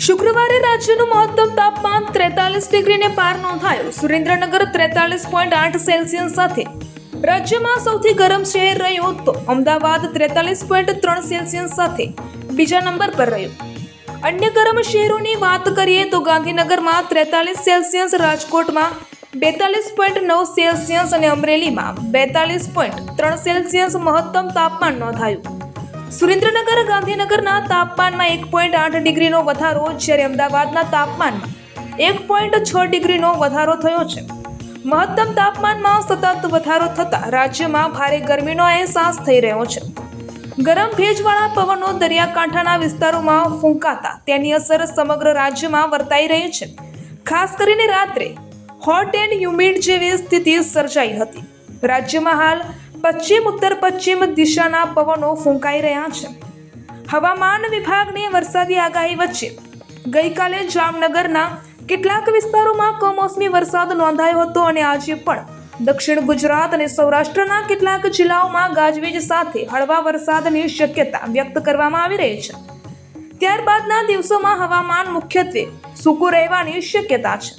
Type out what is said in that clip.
શુક્રવારે રાજ્યનું મહત્તમ તાપમાન 43 ડિગ્રીને પાર નોંધાયું. સુરેન્દ્રનગર 43.8 સેલ્સિયસ સાથે રાજ્યમાં સૌથી ગરમ શહેર રહ્યું તો અમદાવાદ 43.3 સેલ્સિયસ સાથે બીજા નંબર પર રહ્યું. અન્ય ગરમ શહેરોની વાત કરીએ તો ગાંધીનગરમાં 43 સેલ્સિયસ, રાજકોટમાં 42.9 સેલ્સિયસ અને અમરેલીમાં 42.3 સેલ્સિયસ મહત્તમ તાપમાન નોંધાયું. સુરેન્દ્રનગર, ગાંધીનગરના તાપમાનમાં 1.8 ડિગ્રીનો વધારો, જ્યારે અમદાવાદના તાપમાનમાં 1.6 ડિગ્રીનો વધારો થયો છે. મહત્તમ તાપમાનમાં સતત વધારો થતાં રાજ્યમાં ભારે ગરમીનો અહેસાસ થઈ રહ્યો છે. ગરમ ભેજવાળા પવનો દરિયાકાંઠાના વિસ્તારોમાં ફૂંકાતા તેની અસર સમગ્ર રાજ્યમાં વર્તાઈ રહી છે. ખાસ કરીને રાત્રે હોટ એન્ડ હ્યુમિડ જેવી સ્થિતિ સર્જાઈ હતી. રાજ્યમાં હાલ પશ્ચિમ ઉત્તર પશ્ચિમ દિશાના પવનો ફૂંકાઈ રહ્યા છે. હવામાન વિભાગની વરસાદી આગાહી વચ્ચે ગઈકાલે જામનગરના કેટલાક વિસ્તારોમાં કમોસમી વરસાદ નોંધાયો હતો અને આજે પણ દક્ષિણ ગુજરાત અને સૌરાષ્ટ્રના કેટલાક જિલ્લાઓમાં ગાજવીજ સાથે હળવા વરસાદની શક્યતા વ્યક્ત કરવામાં આવી રહી છે. ત્યારબાદના દિવસોમાં હવામાન મુખ્યત્વે સૂકું રહેવાની શક્યતા છે.